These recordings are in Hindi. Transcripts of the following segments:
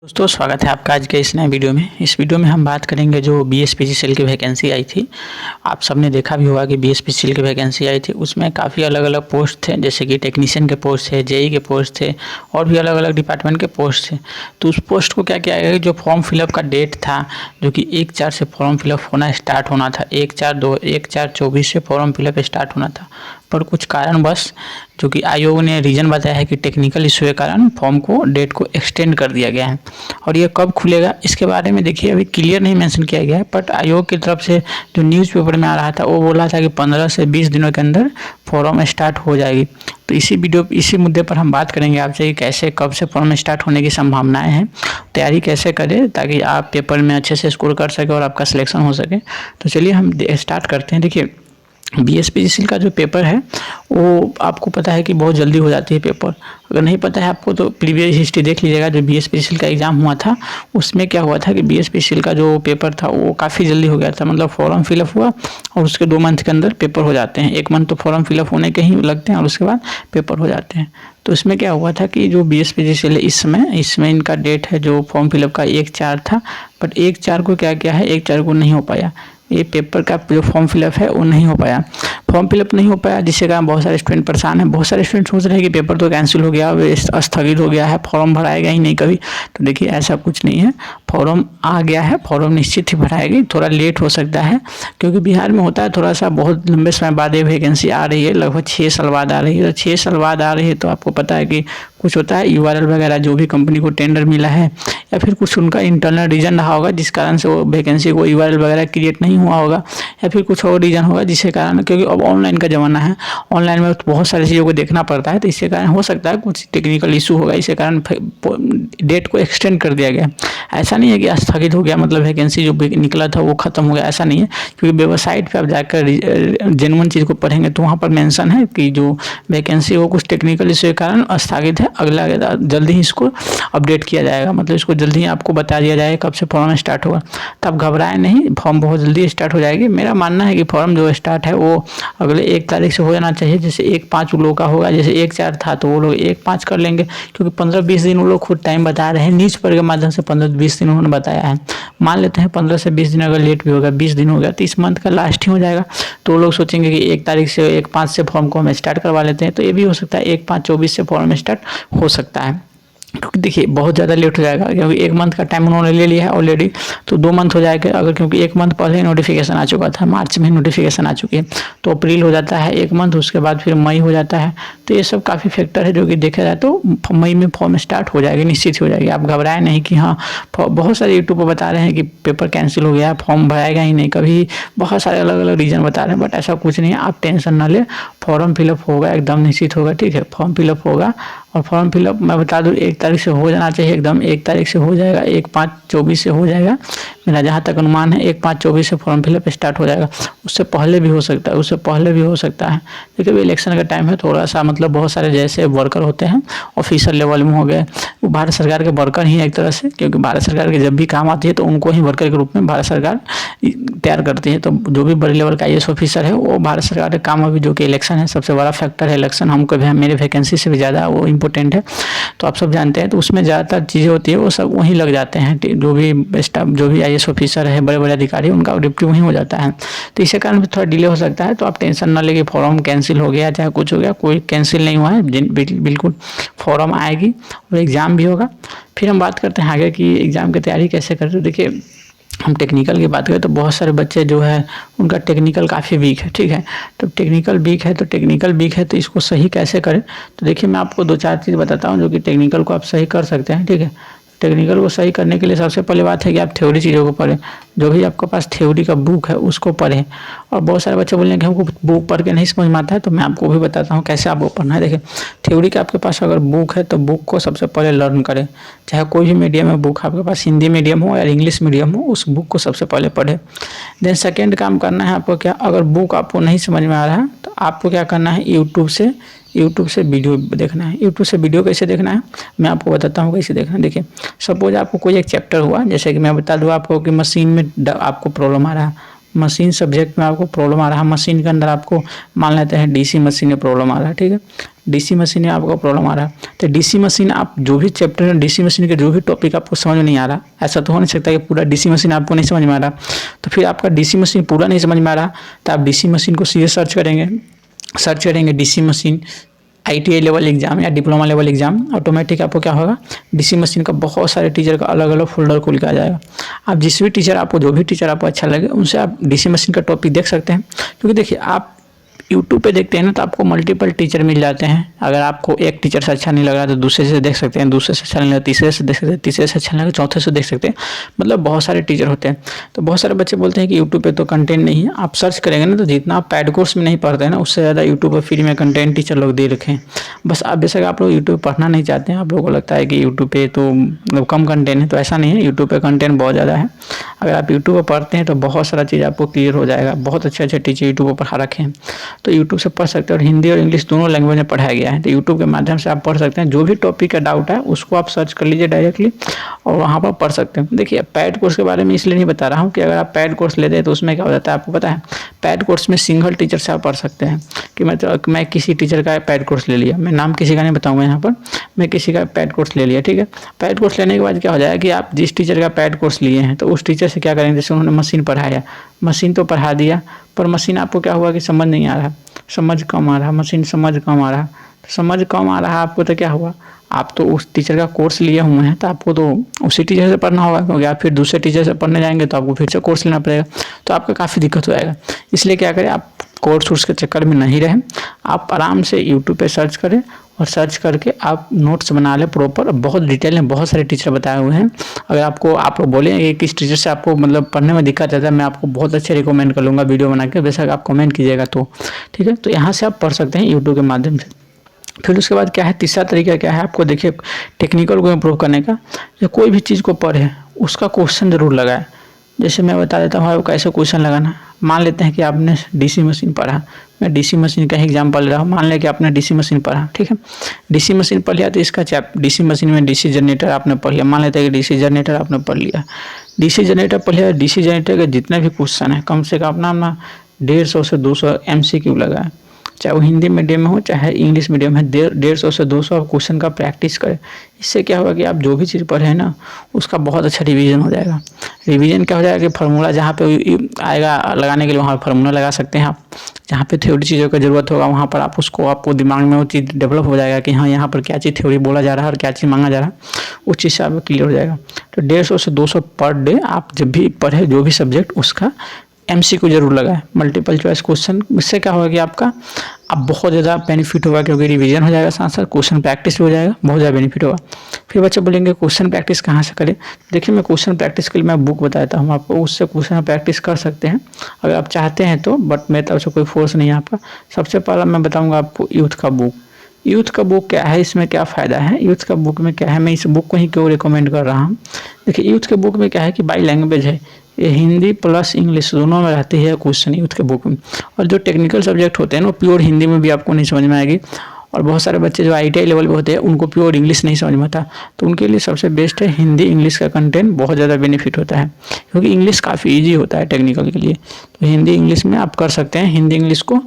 दोस्तों स्वागत है आपका आज के इस नए वीडियो में। इस वीडियो में हम बात करेंगे जो बीएसपीसीएल की वैकेंसी आई थी। आप सबने देखा भी होगा कि बीएसपीसीएल की वैकेंसी आई थी, उसमें काफ़ी अलग अलग पोस्ट थे, जैसे कि टेक्नीशियन के पोस्ट थे, जेई के पोस्ट थे और भी अलग अलग डिपार्टमेंट के पोस्ट थे। तो उस पोस्ट को क्या किया गया, जो फॉर्म फिलअप का डेट था, जो कि 1/4 से फॉर्म फिलअप होना स्टार्ट होना था, 1/4/24 से फॉर्म फिलअप स्टार्ट होना था, पर कुछ कारणवश जो कि आयोग ने रीज़न बताया है कि टेक्निकल इशू के कारण फॉर्म को डेट को एक्सटेंड कर दिया गया है। और ये कब खुलेगा इसके बारे में देखिए अभी क्लियर नहीं मेंशन किया गया है, बट आयोग की तरफ से जो न्यूज़पेपर में आ रहा था वो बोला था कि 15 से 20 दिनों के अंदर फॉर्म स्टार्ट हो जाएगी। तो इसी मुद्दे पर हम बात करेंगे आपसे कि कैसे कब से फॉर्म स्टार्ट होने की संभावनाएं हैं, तैयारी कैसे करें ताकि आप पेपर में अच्छे से स्कोर कर सके और आपका सिलेक्शन हो सके। तो चलिए हम स्टार्ट करते हैं। देखिए बीएसपीसीएल का जो पेपर है वो आपको पता है कि बहुत जल्दी हो जाती है पेपर। अगर नहीं पता है आपको तो प्रीवियस हिस्ट्री देख लीजिएगा। जो बीएसपीसीएल का एग्ज़ाम हुआ था उसमें क्या हुआ था कि बीएसपीसीएल का जो पेपर था वो काफ़ी जल्दी हो गया था, मतलब फॉर्म फिलअप हुआ और उसके 2 मंथ के अंदर पेपर हो जाते हैं। 1 मंथ तो फॉर्म फिलअप होने के ही लगते हैं और उसके बाद पेपर हो जाते हैं। तो इसमें क्या हुआ था कि जो बीएसपीसीएल है इसमें इनका डेट है जो फॉर्म फिलअप का 1/4 था, बट 1/4 को क्या किया है, 1/4 को नहीं हो पाया। ये पेपर का जो फॉर्म फिलअप है वो नहीं हो पाया। फॉर्म फिलअप नहीं हो पाया जिससे कारण बहुत सारे स्टूडेंट परेशान हैं। बहुत सारे स्टूडेंट सोच रहे हैं कि पेपर तो कैंसिल हो गया, स्थगित हो गया है, फॉर्म भराएगा ही नहीं कभी। तो देखिए ऐसा कुछ नहीं है, फॉर्म आ गया है, फॉर्म निश्चित ही भराएगी। थोड़ा लेट हो सकता है क्योंकि बिहार में होता है थोड़ा सा, बहुत लंबे समय बाद ये वैकेंसी आ रही है, लगभग 6 साल बाद आ रही है। 6 साल बाद आ रही है तो आपको पता है कि कुछ होता है यूआरएल वगैरह, जो भी कंपनी को टेंडर मिला है या फिर कुछ उनका इंटरनल रीजन रहा होगा जिस कारण से वो वैकेंसी को यूआरएल वगैरह क्रिएट नहीं हुआ होगा, या फिर कुछ और रीज़न होगा जिसके कारण, क्योंकि अब ऑनलाइन का ज़माना है, ऑनलाइन में बहुत सारी चीज़ों को देखना पड़ता है, तो इसके कारण हो सकता है कुछ टेक्निकल इशू होगा, इसके कारण डेट को एक्सटेंड कर दिया गया। ऐसा नहीं है कि स्थगित हो गया मतलब वैकेंसी जो निकला था वो ख़त्म हो गया, ऐसा नहीं है। क्योंकि वेबसाइट पर आप जाकर जेन्युइन चीज़ को पढ़ेंगे तो वहाँ पर मेंशन है कि जो वैकेंसी वो कुछ टेक्निकल इशू के कारण स्थगित है, अगला जल्दी ही इसको अपडेट किया जाएगा, मतलब इसको जल्दी ही आपको बता दिया जाएगा कब से फॉर्म स्टार्ट होगा। तो आप घबराएं नहीं, फॉर्म बहुत जल्दी स्टार्ट हो जाएगी। मेरा मानना है कि फॉर्म जो स्टार्ट है वो अगले 1 तारीख से हो जाना चाहिए। जैसे 1/5 लोगों का होगा, जैसे 1/4 था तो वो लोग 1/5 कर लेंगे, क्योंकि 15-20 दिन वो लोग खुद टाइम बता रहे हैं, न्यूज़ पेपर के माध्यम से 15-20 दिन उन्होंने बताया है। मान लेते हैं 15 से 20 दिन, अगर लेट भी होगा 20 दिन हो गया तो इस मंथ का लास्ट ही हो जाएगा। तो वो लोग सोचेंगे कि 1 तारीख से 1/5 से फॉर्म को हम स्टार्ट करवा लेते हैं, तो ये भी हो सकता है 1/5/24 से फॉर्म स्टार्ट हो सकता है। क्योंकि देखिए बहुत ज़्यादा लेट हो जाएगा, क्योंकि 1 मंथ का टाइम उन्होंने ले लिया है ऑलरेडी, तो 2 मंथ हो जाएगा अगर, क्योंकि 1 मंथ पहले ही नोटिफिकेशन आ चुका था, मार्च में नोटिफिकेशन आ चुकी है, तो अप्रैल हो जाता है 1 मंथ, उसके बाद फिर मई हो जाता है। तो ये सब काफ़ी फैक्टर है जो कि देखा जाए तो मई में फॉर्म स्टार्ट हो जाएगी, निश्चित हो जाएगी। आप घबराएं नहीं कि हाँ, बहुत सारे यूट्यूब पर बता रहे हैं कि पेपर कैंसिल हो गया, फॉर्म भराएगा ही नहीं कभी, बहुत सारे अलग अलग रीज़न बता रहे हैं, बट ऐसा कुछ नहीं है। आप टेंशन ना ले, फॉर्म फिलअप होगा, एकदम निश्चित होगा, ठीक है। फॉर्म फिलअप होगा और फॉर्म फिलअप मैं बता दूं 1 तारीख से हो जाना चाहिए, एकदम 1 तारीख से हो जाएगा, 1/5/24 से हो जाएगा। मेरा जहाँ तक अनुमान है 1/5/24 से फॉर्म फिलअप स्टार्ट हो जाएगा। उससे पहले भी हो सकता है, उससे पहले भी हो सकता है, क्योंकि अभी इलेक्शन का टाइम है, थोड़ा सा मतलब बहुत सारे जैसे वर्कर होते हैं ऑफिसर लेवल में हो गए, वो भारत सरकार के वर्कर ही एक तरह से, क्योंकि भारत सरकार के जब भी काम आती है तो उनको ही वर्कर के रूप में भारत सरकार तैयार करती है। तो जो भी बड़े लेवल का IAS ऑफिसर है वो भारत सरकार के काम, अभी जो कि इलेक्शन है सबसे बड़ा फैक्टर है, इलेक्शन हमको भी मेरे वैकेंसी से भी ज़्यादा वो इम्पोर्टेंट है, तो आप सब जानते हैं। तो उसमें ज़्यादातर चीज़ें होती है वो सब वहीं लग जाते हैं, जो भी स्टाफ, जो भी IAS ऑफिसर है, बड़े बड़े अधिकारी, उनका ड्यूटी वहीं हो जाता है। तो इसी कारण थोड़ा डिले हो सकता है, तो आप टेंशन ना लेके फॉर्म कैंसिल हो गया चाहे कुछ हो गया, कोई कैंसिल नहीं हुआ है, बिल्कुल फॉर्म आएगी और एग्ज़ाम भी होगा। फिर हम बात करते हैं आगे कि एग्ज़ाम की तैयारी कैसे करते हैं। देखिए हम टेक्निकल की बात करें तो बहुत सारे बच्चे जो है उनका टेक्निकल काफ़ी वीक है, ठीक है। तो टेक्निकल वीक है तो इसको सही कैसे करें। तो देखिए मैं आपको 2-4 चीज़ बताता हूँ जो कि टेक्निकल को आप सही कर सकते हैं, ठीक है। टेक्निकल को सही करने के लिए सबसे पहले बात है कि आप थ्योरी चीज़ों को पढ़ें, जो भी आपके पास थ्योरी का बुक है उसको पढ़ें। और बहुत सारे बच्चे बोलेंगे कि हमको बुक पढ़ के नहीं समझ में आता है, तो मैं आपको भी बताता हूँ कैसे आपको पढ़ना है। देखिए थ्योरी का आपके पास अगर बुक है तो बुक को सबसे पहले लर्न करें, चाहे कोई भी मीडियम में बुक आपके पास, हिंदी मीडियम हो या इंग्लिश मीडियम हो, उस बुक को सबसे पहले पढ़ें। देन सेकेंड काम करना है आपको क्या, अगर बुक आपको नहीं समझ में आ रहा है तो आपको क्या करना है, यूट्यूब से वीडियो देखना है। यूट्यूब से वीडियो कैसे देखना है मैं आपको बताता हूँ कैसे देखना है। देखिए सपोज आपको कोई एक चैप्टर हुआ, जैसे कि मैं बता दूँ आपको कि मशीन में आपको प्रॉब्लम आ रहा है, मशीन सब्जेक्ट में आपको प्रॉब्लम आ रहा है, मशीन के अंदर आपको मान लेते हैं DC मशीन में प्रॉब्लम आ रहा है, ठीक है। डीसी मशीन में आपको प्रॉब्लम आ रहा है, तो डीसी मशीन आप जो भी चैप्टर में डीसी मशीन के जो भी टॉपिक आपको समझ में नहीं आ रहा, ऐसा तो हो नहीं सकता कि पूरा डीसी मशीन आपको नहीं समझ में आ रहा, तो फिर आपका डीसी मशीन पूरा नहीं समझ में आ रहा तो आप डीसी मशीन को सीधे सर्च करेंगे DC machine ITI level exam या डिप्लोमा लेवल एग्जाम, ऑटोमेटिक आपको क्या होगा डीसी मशीन का बहुत सारे टीचर का अलग अलग फोल्डर खुल के आ जाएगा। आप जिस भी टीचर आपको जो भी टीचर आपको अच्छा लगे उनसे आप डीसी मशीन का टॉपिक देख सकते हैं, क्योंकि देखिए आप यूट्यूब पे देखते हैं ना तो आपको मल्टीपल टीचर मिल जाते हैं। अगर आपको एक टीचर से अच्छा नहीं लग रहा तो दूसरे से देख सकते हैं, दूसरे से अच्छा नहीं लगा तीसरे से देख सकते हैं, तीसरे से अच्छा नहीं लगा चौथे से देख सकते हैं। मतलब बहुत सारे टीचर होते हैं। तो बहुत सारे बच्चे बोलते हैं कि यूट्यूब पे तो कंटेंट नहीं है। आप सर्च करेंगे ना तो जितना आप पैड कोर्स में नहीं पढ़ते हैं ना उससे ज़्यादा यूट्यूब पर फ्री में कंटेंट टीचर लोग दे रखे हैं। बस आप बेशक आप लोग यूट्यूब पढ़ना नहीं चाहते हैं, आप लोगों को लगता है कि यूट्यूब पे तो मतलब कम कंटेंट है, तो ऐसा नहीं है। यूट्यूब पे कंटेंट बहुत ज़्यादा है। अगर आप यूट्यूब पर पढ़ते हैं तो बहुत सारा चीज़ आपको क्लियर हो जाएगा। बहुत अच्छे अच्छे टीचर यूट्यूब पर पढ़ा रखे हैं, तो यूट्यूब से पढ़ सकते हैं। और हिंदी और इंग्लिश दोनों लैंग्वेज में पढ़ाया गया है, तो यूट्यूब के माध्यम से आप पढ़ सकते हैं। जो भी टॉपिक का डाउट है उसको आप सर्च कर लीजिए डायरेक्टली और वहाँ पर पढ़ सकते हैं। देखिए पैड कोर्स के बारे में इसलिए नहीं बता रहा हूँ कि अगर आप पैड कोर्स लेते हैं तो उसमें क्या हो जाता है आपको पता है। पैड कोर्स में सिंगल टीचर से आप पढ़ सकते हैं कि मैं किसी टीचर का पैड कोर्स ले लिया, मैं नाम किसी का नहीं बताऊँगा यहाँ पर, मैं किसी का पैड कोर्स ले लिया, ठीक है। पैड कोर्स लेने के बाद क्या हो जाएगा कि आप जिस टीचर का पैड कोर्स लिए हैं तो उस टीचर से क्या करेंगे, जैसे उन्होंने मशीन पढ़ाया, मशीन तो पढ़ा दिया पर मशीन आपको क्या हुआ कि समझ नहीं आ रहा, समझ कम आ रहा, मशीन समझ कम आ रहा, तो समझ कम आ रहा आपको तो क्या हुआ, आप तो उस टीचर का कोर्स लिए हुए हैं तो आपको तो उसी टीचर से पढ़ना होगा, क्योंकि आप फिर दूसरे टीचर से पढ़ने जाएंगे तो आपको फिर से कोर्स लेना पड़ेगा, तो आपका काफ़ी दिक्कत हो जाएगा। इसलिए क्या करें, आप कोर्स के चक्कर में नहीं रहें, आप आराम से यूट्यूब पे सर्च करें और सर्च करके आप नोट्स बना लें प्रॉपर। बहुत डिटेल में बहुत सारे टीचर बताए हुए हैं। अगर आपको आप लोग बोलें कि किस टीचर से आपको मतलब पढ़ने में दिक्कत आता है, मैं आपको बहुत अच्छे रिकमेंड कर लूँगा वीडियो बना के, बेशक आप कमेंट कीजिएगा तो ठीक है। तो यहाँ से आप पढ़ सकते हैं यूट्यूब के माध्यम से। फिर उसके बाद क्या है, तीसरा तरीका क्या है आपको, देखिए टेक्निकल को इम्प्रूव करने का, या कोई भी चीज़ को पढ़े उसका क्वेश्चन ज़रूर लगाए। जैसे मैं बता देता हूँ आपको कैसे क्वेश्चन लगाना। मान लेते हैं कि आपने डीसी मशीन पढ़ा, मैं डीसी मशीन का ही एग्जाम्पल ले रहा हूँ। मान लें कि आपने डीसी मशीन पढ़ा, ठीक है, डीसी मशीन पढ़ लिया तो इसका डीसी मशीन में डीसी जनरेटर आपने पढ़ लिया। मान लेते हैं कि डीसी जनरेटर आपने पढ़ लिया, डीसी जनरेटर पढ़ लिया। डीसी जनरेटर के जितने भी क्वेश्चन है कम से कम अपना 150 से 200 MCQ लगाए, चाहे वो हिंदी मीडियम में हो चाहे इंग्लिश मीडियम में। 150 से 200 क्वेश्चन का प्रैक्टिस करें। इससे क्या होगा कि आप जो भी चीज़ पढ़े हैं ना उसका बहुत अच्छा रिवीजन हो जाएगा। रिवीजन क्या हो जाएगा कि फार्मूला जहाँ पे आएगा लगाने के लिए वहाँ फार्मूला लगा सकते हैं आप। जहाँ पे थ्योरी चीज़ों की ज़रूरत होगा वहाँ पर आप उसको आपको दिमाग में वो चीज़ डेवलप हो जाएगा कि हाँ यहाँ पर क्या चीज़ थ्योरी बोला जा रहा है और क्या चीज़ मांगा जा रहा है, उस चीज़ से आपको क्लियर हो जाएगा। तो 150 से 200 पर डे आप जब भी पढ़े जो भी सब्जेक्ट उसका MCQ जरूर लगाए, मल्टीपल चॉइस क्वेश्चन। इससे क्या होगा कि आपका अब बहुत ज़्यादा बेनिफिट होगा, क्योंकि रिवीजन हो जाएगा, साथ साथ क्वेश्चन प्रैक्टिस भी हो जाएगा, बहुत ज़्यादा बेनिफिट होगा। फिर बच्चे बोलेंगे क्वेश्चन प्रैक्टिस कहाँ से करें। देखिए मैं क्वेश्चन प्रैक्टिस के लिए मैं बुक बताता हूँ आपको, उससे क्वेश्चन प्रैक्टिस कर सकते हैं अगर आप चाहते हैं तो, बट मेरी तरफ से कोई फोर्स नहीं है आपका। सबसे पहला मैं बताऊँगा आपको यूथ का बुक। यूथ का बुक क्या है, इसमें क्या फ़ायदा है, यूथ का बुक में क्या है, मैं इस बुक को ही क्यों रिकमेंड कर रहा हूँ। देखिए यूथ के बुक में क्या है कि बाई लैंग्वेज है, ये हिंदी प्लस इंग्लिश दोनों में रहती है क्वेश्चन यूथ के बुक में। और जो टेक्निकल सब्जेक्ट होते हैं ना वो प्योर हिंदी में भी आपको नहीं समझ में आएगी। और बहुत सारे बच्चे जो ITI लेवल पे होते हैं उनको प्योर इंग्लिश नहीं समझ में आता, तो उनके लिए सबसे बेस्ट है हिंदी इंग्लिश का कंटेंट, बहुत ज़्यादा बेनिफिट होता है, क्योंकि इंग्लिश काफ़ी ईजी होता है टेक्निकल के लिए। तो हिंदी इंग्लिश में आप कर सकते हैं, हिंदी इंग्लिश को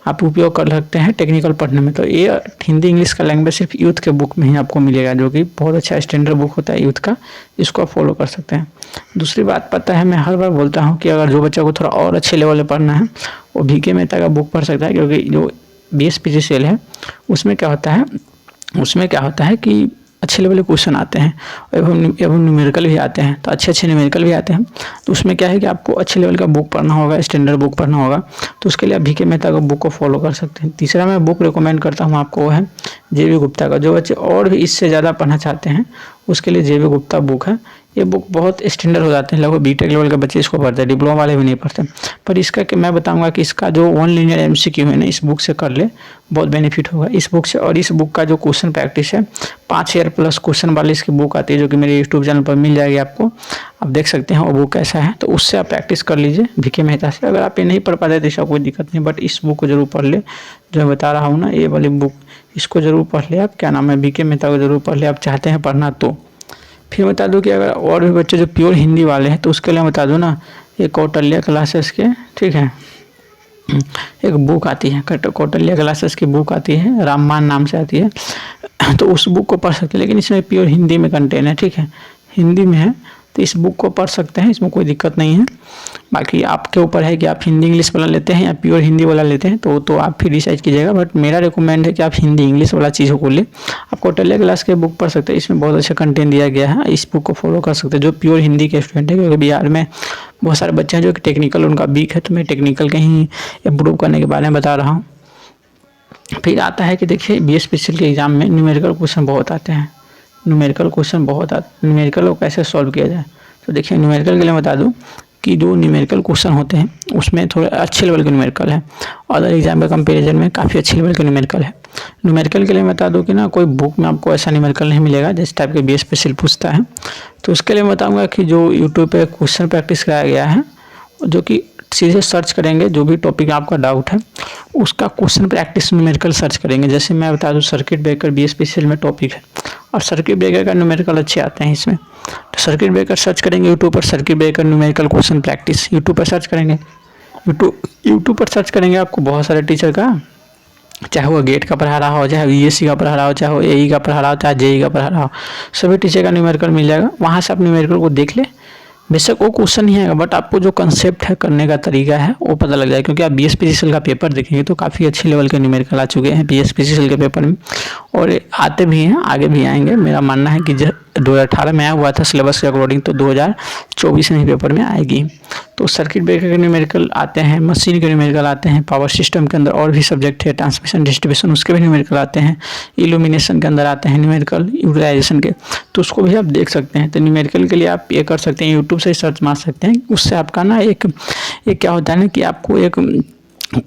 आप उपयोग कर सकते हैं टेक्निकल पढ़ने में। तो ये हिंदी इंग्लिश का लैंग्वेज सिर्फ यूथ के बुक में ही आपको मिलेगा, जो कि बहुत अच्छा स्टैंडर्ड बुक होता है यूथ का, इसको आप फॉलो कर सकते हैं। दूसरी बात पता है, मैं हर बार बोलता हूँ कि अगर जो बच्चा को थोड़ा और अच्छे लेवल पर पढ़ना है वो VK मेहता का बुक पढ़ सकता है, क्योंकि जो BSPGCL है उसमें क्या होता है कि अच्छे लेवल के क्वेश्चन आते हैं एवं न्यूमेरिकल भी आते हैं, तो अच्छे न्यूमेरिकल भी आते हैं। तो उसमें क्या है कि आपको अच्छे लेवल का बुक पढ़ना होगा, स्टैंडर्ड बुक पढ़ना होगा, तो उसके लिए आप VK मेहता का बुक को फॉलो कर सकते हैं। तीसरा मैं बुक रिकमेंड करता हूँ आपको, वो है JB गुप्ता का। जो बच्चे और भी इससे ज़्यादा पढ़ना चाहते हैं उसके लिए JB गुप्ता बुक है। ये बुक बहुत स्टैंडर्ड हो जाते हैं, लगभग BTech लेवल के बच्चे इसको पढ़ते हैं, डिप्लोमा वाले भी नहीं पढ़ते। पर इसका कि मैं बताऊंगा कि इसका जो 1 लीनियर MCQ है ना, इस बुक से कर ले, बहुत बेनिफिट होगा इस बुक से। और इस बुक का जो क्वेश्चन प्रैक्टिस है 5 ईयर प्लस क्वेश्चन वाली इसकी बुक आती है, जो कि मेरे यूट्यूब चैनल पर मिल जाएगी आपको, आप देख सकते हैं वो बुक कैसा है। तो उससे आप प्रैक्टिस कर लीजिए VK मेहता से। अगर आप ये नहीं पढ़ पाते तो इसका कोई दिक्कत नहीं, बट इस बुक को जरूर पढ़ ले जो मैं बता रहा हूँ ना, ये वाली बुक, इसको जरूर पढ़ ले आप। क्या नाम है, VK मेहता को जरूर पढ़ ले, आप चाहते हैं पढ़ना तो। फिर बता दूं कि अगर और भी बच्चे जो प्योर हिंदी वाले हैं तो उसके लिए बता दूं ना, ये कौटल्या क्लासेस के, ठीक है, एक बुक आती है, कौटिल्य क्लासेस की बुक आती है, रामबाण नाम से आती है, तो उस बुक को पढ़ सकते हैं। लेकिन इसमें प्योर हिंदी में कंटेंट है, ठीक है, हिंदी में है, तो इस बुक को पढ़ सकते हैं, इसमें कोई दिक्कत नहीं है। बाकी आपके ऊपर है कि आप हिंदी इंग्लिश वाला लेते हैं या प्योर हिंदी वाला लेते हैं, तो आप फिर डिसाइड कीजिएगा। बट मेरा रिकमेंड है कि आप हिंदी इंग्लिश वाला चीज़ों को ले। आप कौटिल्य क्लास के बुक पढ़ सकते हैं, इसमें बहुत अच्छा कंटेंट दिया गया है, इस बुक को फॉलो कर सकते हैं जो प्योर हिंदी के स्टूडेंट है। क्योंकि बिहार में बहुत सारे बच्चे हैं जो कि टेक्निकल उनका वीक है, तो मैं टेक्निकल के ही इम्प्रूव करने के बारे में बता रहा हूँ। फिर आता है कि देखिए BSPCL के एग्ज़ाम में न्यूमेरिकल क्वेश्चन बहुत आते हैं, न्यूमेरिकल क्वेश्चन बहुत आते, न्यूमेरिकल को कैसे सॉल्व किया जाए। तो देखिए न्यूमेरिकल के लिए बता दूं कि जो न्यूमेरिकल क्वेश्चन होते हैं उसमें थोड़े अच्छे लेवल के न्यूमेरिकल है, अदर एग्जाम के कंपैरिजन में काफ़ी अच्छे लेवल के न्यूमेरिकल है। न्यूमेरिकल के लिए बता दूं कि ना कोई बुक में आपको ऐसा न्यूमेरिकल नहीं मिलेगा जिस टाइप के BSPCL पूछता है। तो उसके लिए बताऊँगा कि जो यूट्यूब पर क्वेश्चन प्रैक्टिस कराया गया है, जो कि सीधे सर्च करेंगे जो भी टॉपिक आपका डाउट है उसका क्वेश्चन प्रैक्टिस न्यूमेरिकल सर्च करेंगे। जैसे मैं बता दूं सर्किट ब्रेकर BSPCL में टॉपिक है और सर्किट ब्रेकर का न्यूमेरिकल अच्छे आते हैं इसमें, तो सर्किट ब्रेकर सर्च करेंगे यूट्यूब पर, circuit breaker numerical question practice YouTube पर सर्च करेंगे। यूट्यूब पर सर्च करेंगे आपको बहुत सारे टीचर का, चाहे वो गेट का पढ़ा रहा हो, चाहे BSc का पढ़ा रहा हो, चाहे वो AE का पढ़ा रहा हो, चाहे JEE का पढ़ा रहा हो, सभी टीचर का न्यूमेरिकल मिल जाएगा। वहाँ से आप न्यूमेरिकल को देख ले, बेशक वो क्वेश्चन नहीं आएगा बट आपको जो कंसेप्ट है करने का तरीका है वो पता लग जाएगा। क्योंकि आप BSPCL का पेपर देखेंगे तो काफ़ी अच्छे लेवल के न्यूमेरिकल आ चुके हैं BSPCL के पेपर में, और आते भी हैं, आगे भी आएंगे। मेरा मानना है कि 2018 में आया हुआ था सिलेबस के अकॉर्डिंग, तो 2024 में पेपर में आएगी। तो सर्किट ब्रेकर के न्यूमेरिकल आते हैं, मशीन के न्यूमेरिकल आते हैं, पावर सिस्टम के अंदर और भी सब्जेक्ट है, ट्रांसमिशन डिस्ट्रीब्यूशन उसके भी न्यूमेरिकल आते हैं, इल्यूमिनेशन के अंदर आते हैं न्यूमेरिकल, यूटिलाइजेशन के, तो उसको भी आप देख सकते हैं। तो न्यूमेरिकल के लिए आप ये कर सकते हैं, यूट्यूब से सर्च मार सकते हैं, उससे आपका ना एक क्या होता है ना कि आपको एक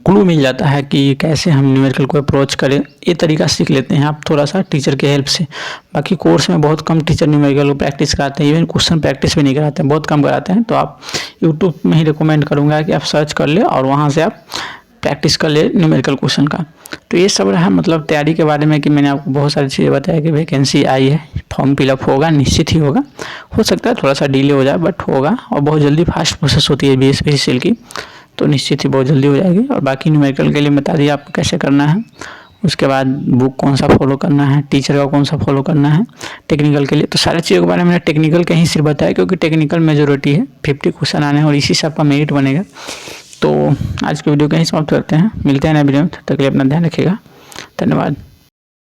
क्लू मिल जाता है कि कैसे हम न्यूमेरिकल को अप्रोच करें। ये तरीका सीख लेते हैं आप थोड़ा सा टीचर के हेल्प से। बाकी कोर्स में बहुत कम टीचर न्यूमेरिकल को प्रैक्टिस कराते हैं, इवन क्वेश्चन प्रैक्टिस भी नहीं कराते हैं, बहुत कम कराते हैं। तो आप यूट्यूब में ही रिकमेंड करूँगा कि आप सर्च कर ले और वहाँ से आप प्रैक्टिस कर ले न्यूमेरिकल क्वेश्चन का। तो ये सब रहा मतलब तैयारी के बारे में कि मैंने आपको बहुत सारी चीज़ें बताया कि वैकेंसी आई है, फॉर्म फिलअप होगा, निश्चित ही होगा, हो सकता है थोड़ा सा डिले हो जाए बट होगा, और बहुत जल्दी फास्ट प्रोसेस होती है BSPCL की, तो निश्चित ही बहुत जल्दी हो जाएगी। और बाकी न्यूमेरिकल के लिए बता दिए आपको कैसे करना है, उसके बाद बुक कौन सा फॉलो करना है, टीचर का कौन सा फॉलो करना है टेक्निकल के लिए। तो सारी चीज़ों के बारे में मैंने टेक्निकल का ही सिर्फ बताया क्योंकि टेक्निकल मेजोरिटी है, 50 क्वेश्चन आने हैं और इसी से आपका मेरिट बनेगा। तो आज की वीडियो कहीं समाप्त करते हैं, मिलते हैं नए वीडियो में, तब तक के लिए अपना ध्यान रखिएगा, धन्यवाद।